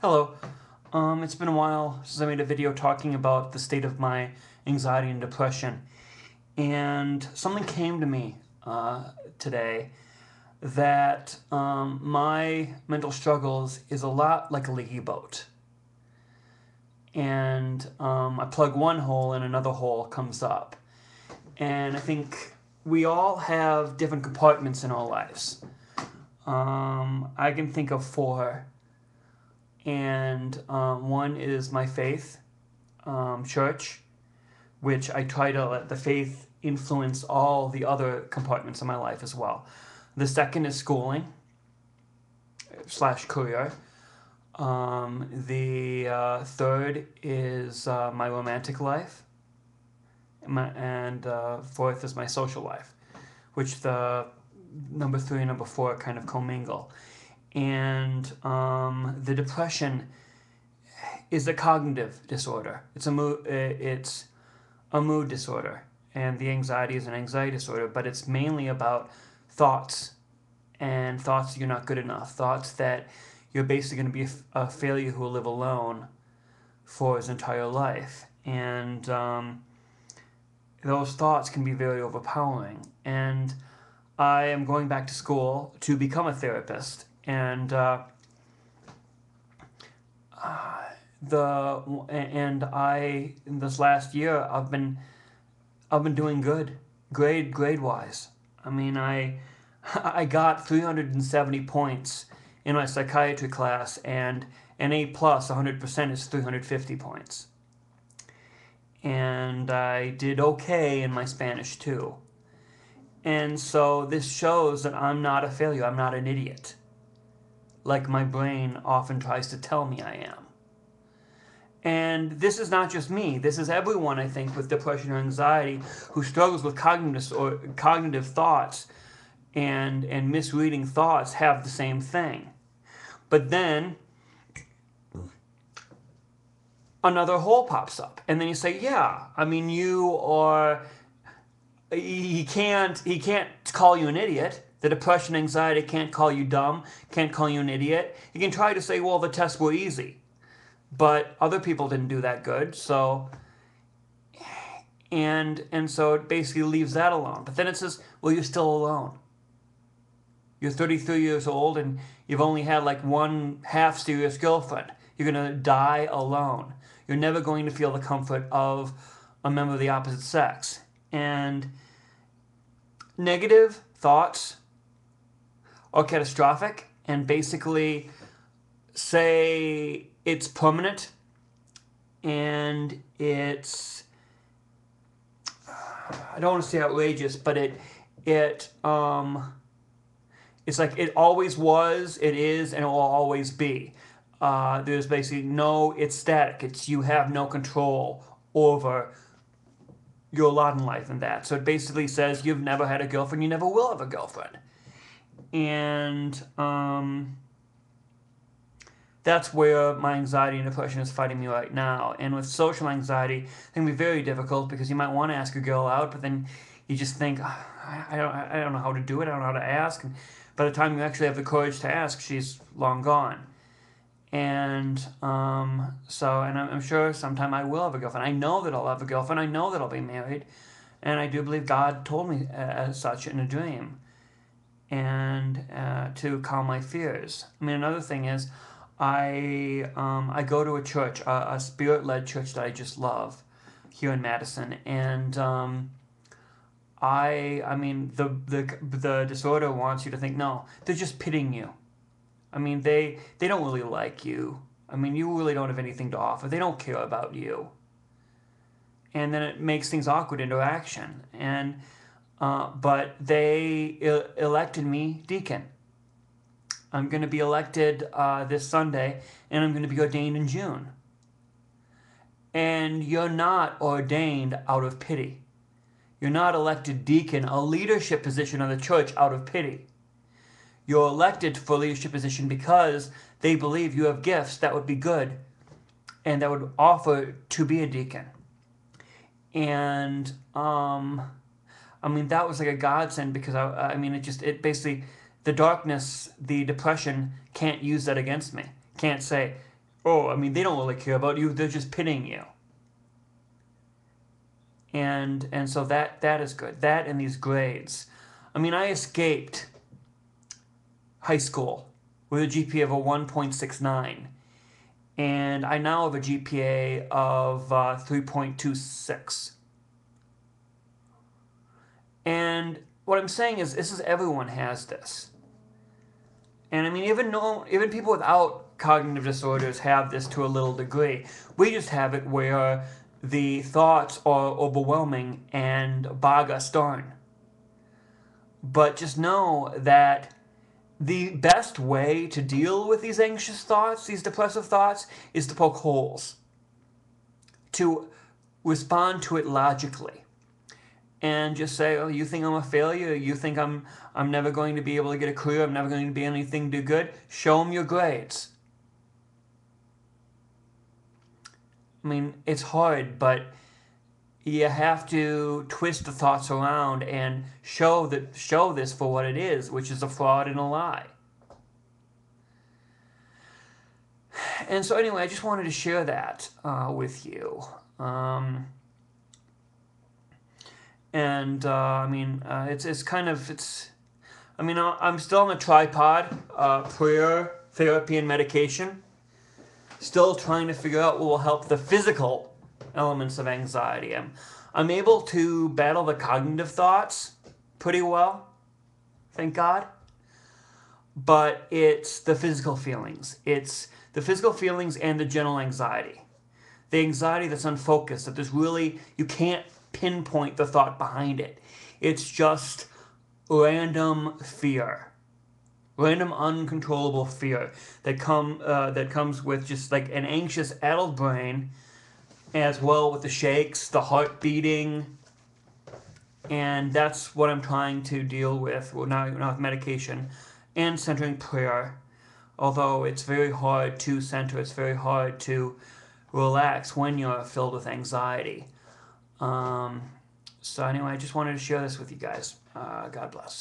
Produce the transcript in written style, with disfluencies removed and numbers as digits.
Hello. It's been a while since I made a video talking about the state of my anxiety and depression. And something came to me today that my mental struggles is a lot like a leaky boat. And I plug one hole and another hole comes up. And I think we all have different compartments in our lives. I can think of four, and one is my faith, church, which I try to let the faith influence all the other compartments of my life as well. The second is schooling slash career. The third is my romantic life, and fourth is my social life, which the number three and number four kind of commingle. And the depression is a cognitive disorder. It's a mood disorder, and the anxiety is an anxiety disorder. But it's mainly about thoughts, and thoughts that you're not good enough, thoughts that you're basically going to be a failure who will live alone for his entire life, and those thoughts can be very overpowering. And I am going back to school to become a therapist. And in this last year I've been doing good grade wise. I mean, I got 370 points in my psychiatry class, and an A plus 100% is 350 points. And I did okay in my Spanish too. And so this shows that I'm not a failure. I'm not an idiot, like my brain often tries to tell me I am. And this is not just me. This is everyone, I think, with depression or anxiety who struggles with cognitive thoughts and misreading thoughts have the same thing. But then another hole pops up, and then you say, yeah, I mean, he can't call you an idiot. The depression, anxiety can't call you dumb, can't call you an idiot. He can try to say, well, the tests were easy, but other people didn't do that good, so and so it basically leaves that alone. But then it says, well, you're still alone. You're 33 years old and you've only had like one half serious girlfriend. You're going to die alone. You're never going to feel the comfort of a member of the opposite sex. And negative thoughts are catastrophic, and basically say it's permanent, and it's, I don't want to say outrageous, but it's like it always was, it is, and it will always be. There's basically it's static. It's you have no control over your lot in life and that. So it basically says you've never had a girlfriend, you never will have a girlfriend. And that's where my anxiety and depression is fighting me right now. And with social anxiety, it can be very difficult because you might want to ask a girl out, but then you just think, I don't know how to do it, I don't know how to ask. And by the time you actually have the courage to ask, she's long gone. And and I'm sure sometime I will have a girlfriend. I know that I'll have a girlfriend. I know that I'll be married. And I do believe God told me as such in a dream, and to calm my fears. I mean, another thing is, I go to a church, a spirit-led church that I just love here in Madison, and I mean the disorder wants you to think, no, they're just pitying you. I mean, they don't really like you. I mean, you really don't have anything to offer. They don't care about you. And then it makes things awkward interaction. And but they elected me deacon. I'm going to be elected this Sunday, and I'm going to be ordained in June. And you're not ordained out of pity. You're not elected deacon, a leadership position of the church, out of pity. You're elected for a leadership position because they believe you have gifts that would be good and that would offer to be a deacon. And I mean, that was like a godsend because I mean, it basically, the darkness, the depression can't use that against me. Can't say, Oh, I mean, they don't really care about you. They're just pitying you. And so that is good. That and these grades. I mean, I escaped high school with a GPA of a 1.69, and I now have a GPA of 3.26. And what I'm saying is, this is everyone has this. And I mean, even people without cognitive disorders have this to a little degree. We just have it where the thoughts are overwhelming and bog us down. But just know that the best way to deal with these anxious thoughts, these depressive thoughts, is to poke holes, to respond to it logically, and just say, "Oh, you think I'm a failure? You think I'm never going to be able to get a career? I'm never going to be anything do good? Show them your grades." I mean, it's hard, but you have to twist the thoughts around and show this for what it is, which is a fraud and a lie. And so anyway, I just wanted to share that with you. I mean, it's kind of it's. I mean, I'm still on the tripod, prayer, therapy, and medication. Still trying to figure out what will help the physical elements of anxiety. I'm able to battle the cognitive thoughts pretty well, thank God. But it's the physical feelings. It's the physical feelings and the general anxiety. The anxiety that's unfocused, that you can't pinpoint the thought behind it. It's just random fear. Random uncontrollable fear that comes with just like an anxious adult brain, as well with the shakes, the heart beating, and that's what I'm trying to deal with now with medication and centering prayer. Although it's very hard to center, it's very hard to relax when you're filled with anxiety. So anyway, I just wanted to share this with you guys. God bless.